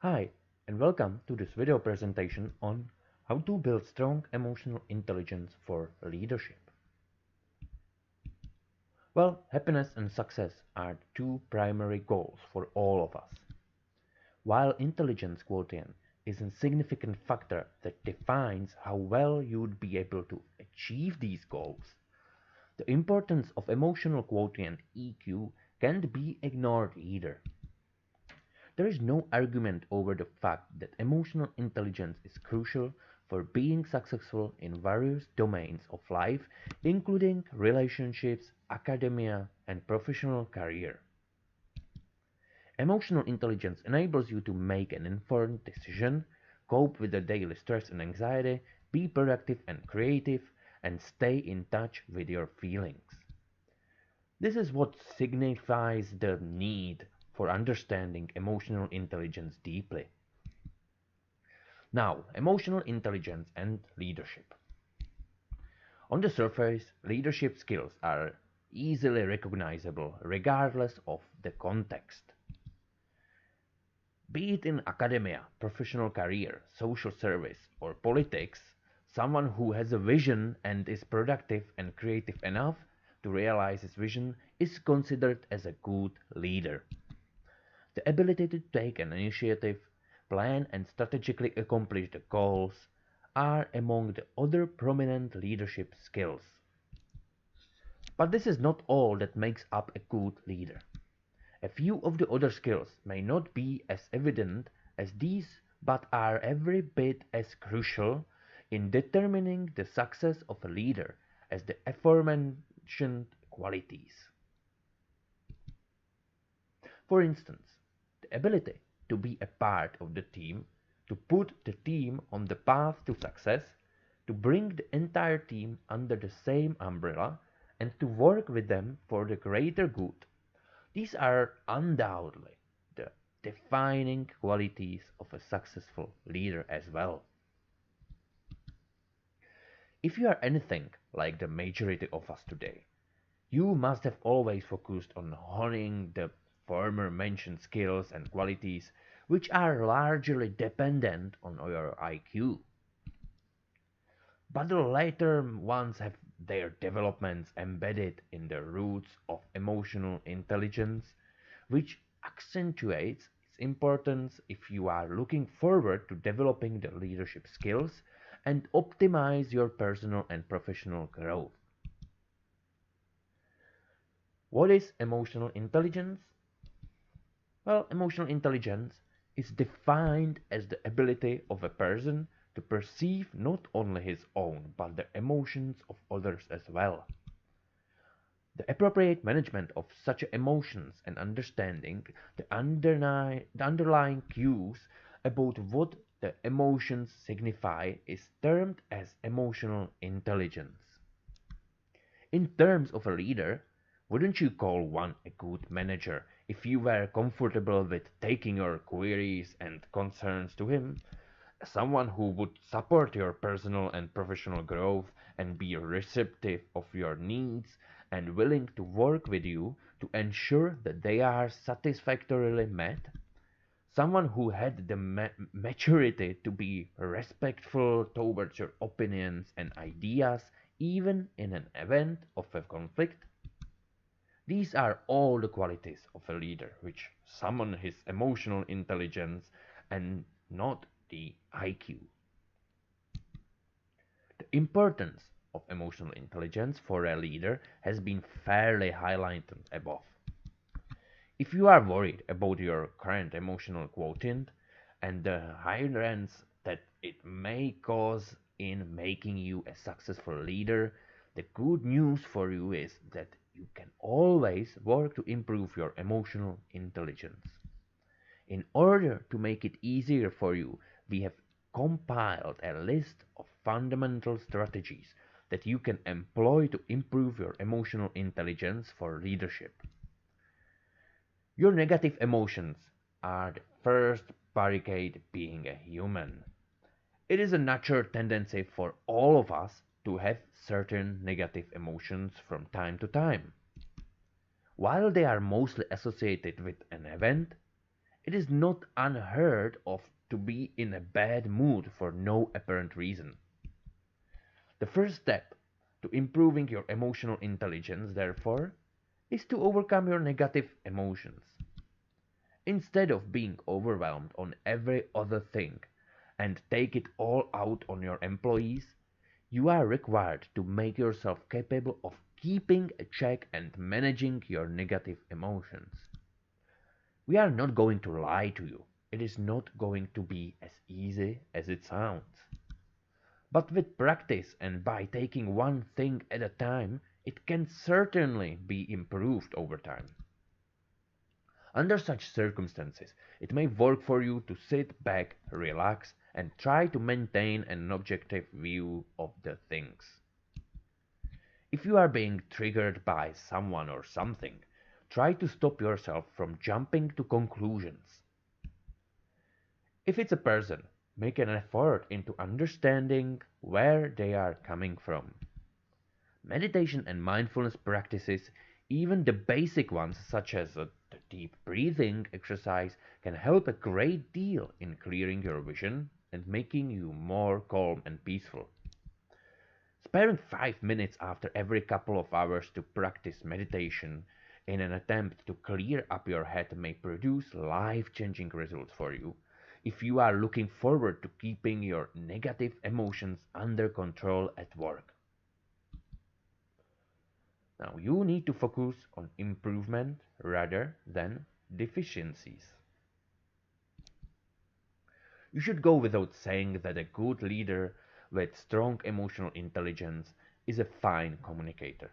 Hi, and welcome to this video presentation on how to build strong emotional intelligence for leadership. Well, happiness and success are two primary goals for all of us. While intelligence quotient is a significant factor that defines how well you would be able to achieve these goals, the importance of emotional quotient EQ can't be ignored either. There is no argument over the fact that emotional intelligence is crucial for being successful in various domains of life, including relationships, academia, and professional career. Emotional intelligence enables you to make an informed decision, cope with the daily stress and anxiety, be productive and creative, and stay in touch with your feelings. This is what signifies the need for understanding emotional intelligence deeply. Now, emotional intelligence and leadership. On the surface, leadership skills are easily recognizable regardless of the context. Be it in academia, professional career, social service, or politics, someone who has a vision and is productive and creative enough to realize his vision is considered as a good leader. The ability to take an initiative, plan and strategically accomplish the goals are among the other prominent leadership skills. But this is not all that makes up a good leader. A few of the other skills may not be as evident as these, but are every bit as crucial in determining the success of a leader as the aforementioned qualities. For instance, the ability to be a part of the team, to put the team on the path to success, to bring the entire team under the same umbrella, and to work with them for the greater good. These are undoubtedly the defining qualities of a successful leader as well. If you are anything like the majority of us today, you must have always focused on honing the former mentioned skills and qualities which are largely dependent on your IQ. But the later ones have their developments embedded in the roots of emotional intelligence, which accentuates its importance if you are looking forward to developing the leadership skills and optimize your personal and professional growth. What is emotional intelligence? Well, emotional intelligence is defined as the ability of a person to perceive not only his own but the emotions of others as well. The appropriate management of such emotions and understanding the underlying cues about what the emotions signify is termed as emotional intelligence. In terms of a leader, wouldn't you call one a good manager if you were comfortable with taking your queries and concerns to him? Someone who would support your personal and professional growth and be receptive of your needs and willing to work with you to ensure that they are satisfactorily met? Someone who had the maturity to be respectful towards your opinions and ideas even in an event of a conflict? These are all the qualities of a leader which summon his emotional intelligence and not the IQ. The importance of emotional intelligence for a leader has been fairly highlighted above. If you are worried about your current emotional quotient and the hindrance that it may cause in making you a successful leader, the good news for you is that you can always work to improve your emotional intelligence. In order to make it easier for you, we have compiled a list of fundamental strategies that you can employ to improve your emotional intelligence for leadership. Your negative emotions are the first barricade being a human. It is a natural tendency for all of us to have certain negative emotions from time to time. While they are mostly associated with an event, It is not unheard of to be in a bad mood for no apparent reason. The first step to improving your emotional intelligence, therefore, is to overcome your negative emotions. Instead of being overwhelmed on every other thing and take it all out on your employees, you are required to make yourself capable of keeping a check and managing your negative emotions. We are not going to lie to you. It is not going to be as easy as it sounds. But with practice and by taking one thing at a time, it can certainly be improved over time. Under such circumstances, it may work for you to sit back, relax, and try to maintain an objective view of the things. If you are being triggered by someone or something, try to stop yourself from jumping to conclusions. If it's a person, make an effort into understanding where they are coming from. Meditation and mindfulness practices, even the basic ones such as the deep breathing exercise, can help a great deal in clearing your vision and making you more calm and peaceful. Sparing 5 minutes after every couple of hours to practice meditation in an attempt to clear up your head may produce life changing results for you if you are looking forward to keeping your negative emotions under control at work. Now, you need to focus on improvement rather than deficiencies. You should go without saying that a good leader with strong emotional intelligence is a fine communicator.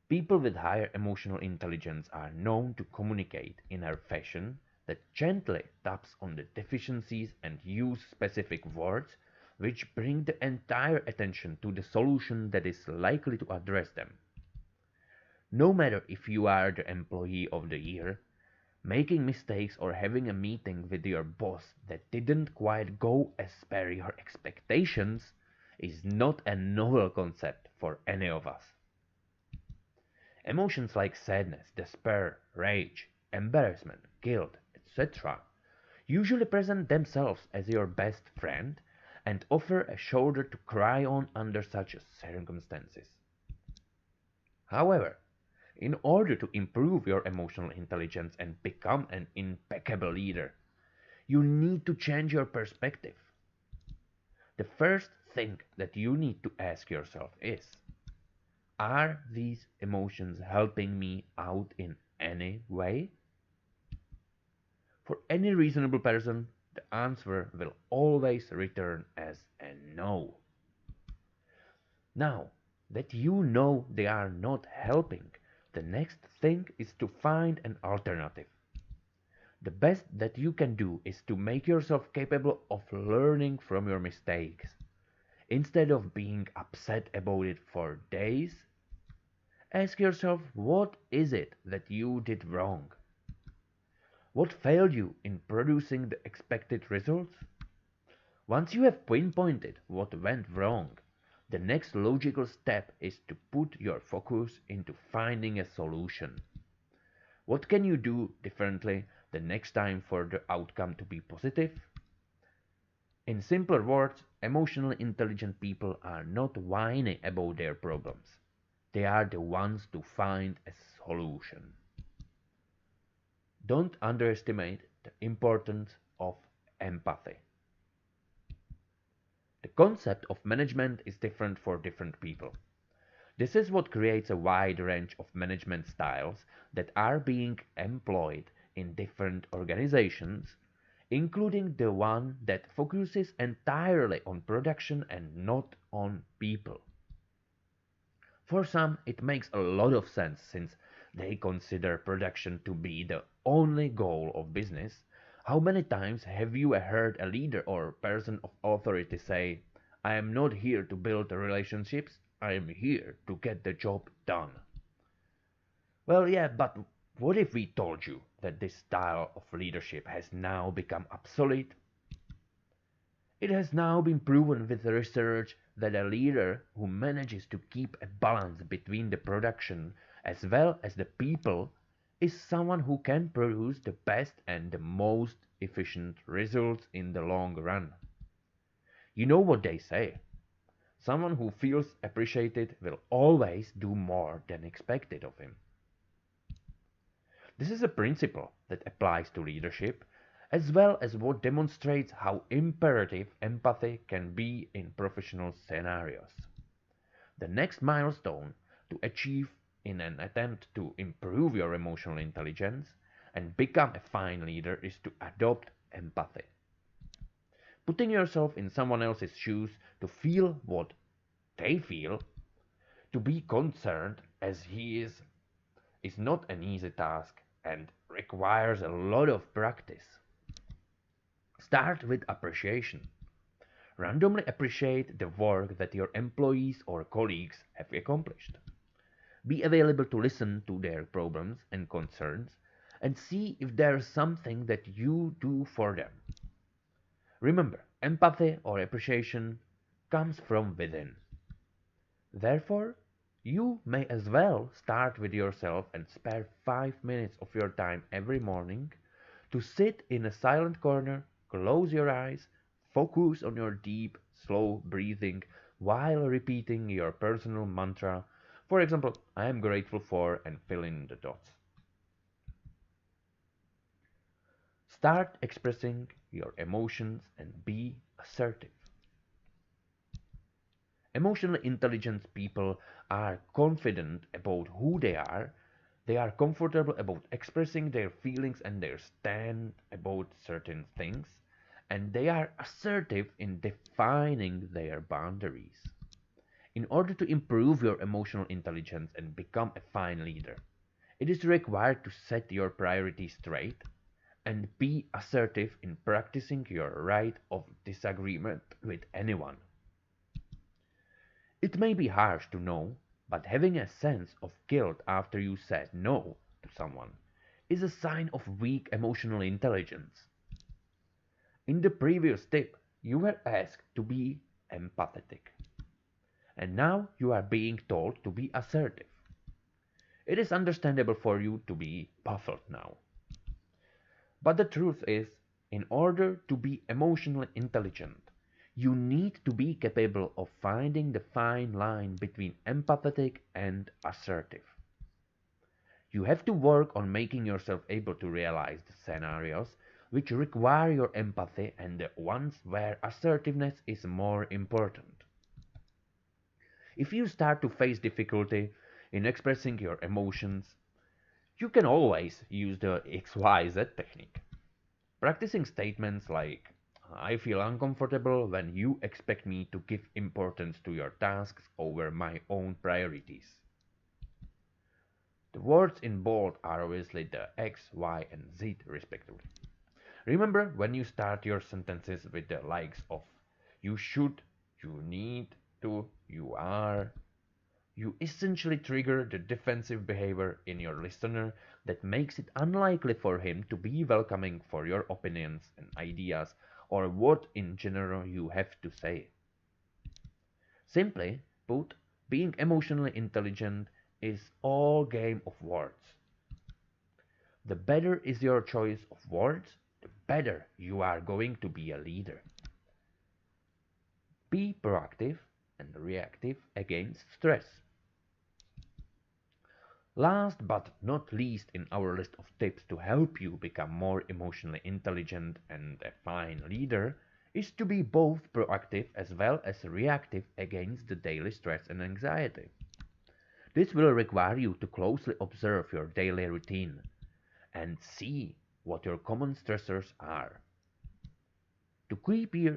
People with higher emotional intelligence are known to communicate in a fashion that gently taps on the deficiencies and use specific words which bring the entire attention to the solution that is likely to address them. No matter if you are the employee of the year, making mistakes or having a meeting with your boss that didn't quite go as per your expectations is not a novel concept for any of us. Emotions like sadness, despair, rage, embarrassment, guilt, etc. usually present themselves as your best friend and offer a shoulder to cry on under such circumstances. However, in order to improve your emotional intelligence and become an impeccable leader, you need to change your perspective. The first thing that you need to ask yourself is, are these emotions helping me out in any way? For any reasonable person, the answer will always return as a no. Now that you know they are not helping, the next thing is to find an alternative. The best that you can do is to make yourself capable of learning from your mistakes. Instead of being upset about it for days, ask yourself, what is it that you did wrong? What failed you in producing the expected results? Once you have pinpointed what went wrong, the next logical step is to put your focus into finding a solution. What can you do differently the next time for the outcome to be positive? In simpler words, emotionally intelligent people are not whiny about their problems. They are the ones to find a solution. Don't underestimate the importance of empathy. The concept of management is different for different people. This is what creates a wide range of management styles that are being employed in different organizations, including the one that focuses entirely on production and not on people. For some, it makes a lot of sense since they consider production to be the only goal of business. How many times have you heard a leader or person of authority say, I am not here to build relationships, I am here to get the job done? Well, yeah, but what if we told you that this style of leadership has now become obsolete? It has now been proven with research that a leader who manages to keep a balance between the production as well as the people is someone who can produce the best and the most efficient results in the long run. You know what they say. Someone who feels appreciated will always do more than expected of him. This is a principle that applies to leadership, as well as what demonstrates how imperative empathy can be in professional scenarios. The next milestone to achieve in an attempt to improve your emotional intelligence and become a fine leader is to adopt empathy. Putting yourself in someone else's shoes to feel what they feel, to be concerned as he is not an easy task and requires a lot of practice. Start with appreciation. Randomly appreciate the work that your employees or colleagues have accomplished. Be available to listen to their problems and concerns and see if there is something that you do for them. Remember, empathy or appreciation comes from within. Therefore, you may as well start with yourself and spare 5 minutes of your time every morning to sit in a silent corner, close your eyes, focus on your deep, slow breathing while repeating your personal mantra. For example, I am grateful for, and fill in the dots. Start expressing your emotions and be assertive. Emotionally intelligent people are confident about who they are comfortable about expressing their feelings and their stand about certain things, and they are assertive in defining their boundaries. In order to improve your emotional intelligence and become a fine leader, it is required to set your priorities straight and be assertive in practicing your right of disagreement with anyone. It may be harsh to know, but having a sense of guilt after you said no to someone is a sign of weak emotional intelligence. In the previous tip, you were asked to be empathetic, and now you are being told to be assertive. It is understandable for you to be baffled now. But the truth is, in order to be emotionally intelligent, you need to be capable of finding the fine line between empathetic and assertive. You have to work on making yourself able to realize the scenarios which require your empathy and the ones where assertiveness is more important. If you start to face difficulty in expressing your emotions, you can always use the XYZ technique. Practicing statements like, I feel uncomfortable when you expect me to give importance to your tasks over my own priorities. The words in bold are obviously the X, Y, and Z respectively. Remember when you start your sentences with the likes of you should, you need to, you are, you essentially trigger the defensive behavior in your listener that makes it unlikely for him to be welcoming for your opinions and ideas or what in general you have to say. Simply put, being emotionally intelligent is all game of words. The better is your choice of words, the better you are going to be a leader. Be proactive and reactive against stress. Last but not least in our list of tips to help you become more emotionally intelligent and a fine leader is to be both proactive as well as reactive against the daily stress and anxiety. This will require you to closely observe your daily routine and see what your common stressors are. To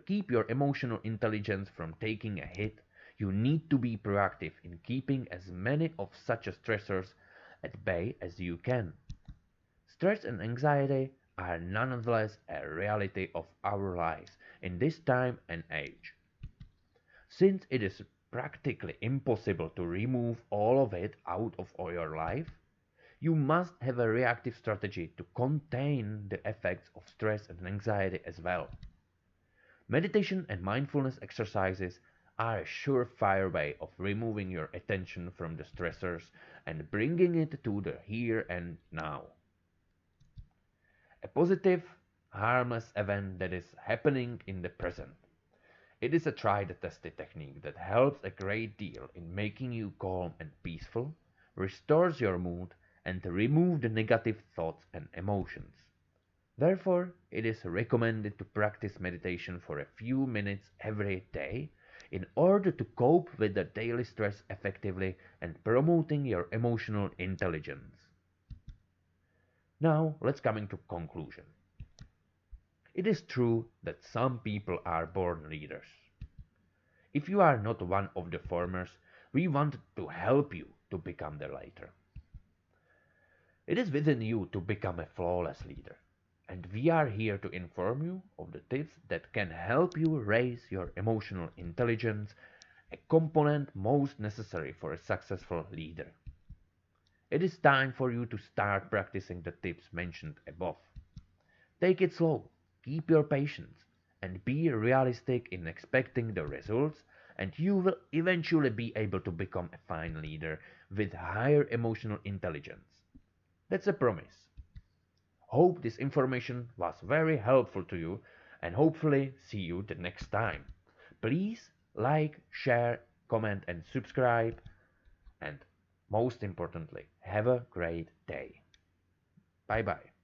keep your emotional intelligence from taking a hit, you need to be proactive in keeping as many of such stressors at bay as you can. Stress and anxiety are nonetheless a reality of our lives in this time and age. Since it is practically impossible to remove all of it out of your life, you must have a reactive strategy to contain the effects of stress and anxiety as well. Meditation and mindfulness exercises are a surefire way of removing your attention from the stressors and bringing it to the here and now. A positive, harmless event that is happening in the present. It is a tried and tested technique that helps a great deal in making you calm and peaceful, restores your mood, and remove the negative thoughts and emotions. Therefore, it is recommended to practice meditation for a few minutes every day in order to cope with the daily stress effectively and promoting your emotional intelligence. Now, let's come into conclusion. It is true that some people are born leaders. If you are not one of the formers, we want to help you to become the latter. It is within you to become a flawless leader, and we are here to inform you of the tips that can help you raise your emotional intelligence, a component most necessary for a successful leader. It is time for you to start practicing the tips mentioned above. Take it slow, keep your patience, and be realistic in expecting the results, and you will eventually be able to become a fine leader with higher emotional intelligence. That's a promise. Hope this information was very helpful to you, and hopefully see you the next time. Please like, share, comment, and subscribe, and most importantly, have a great day. Bye bye.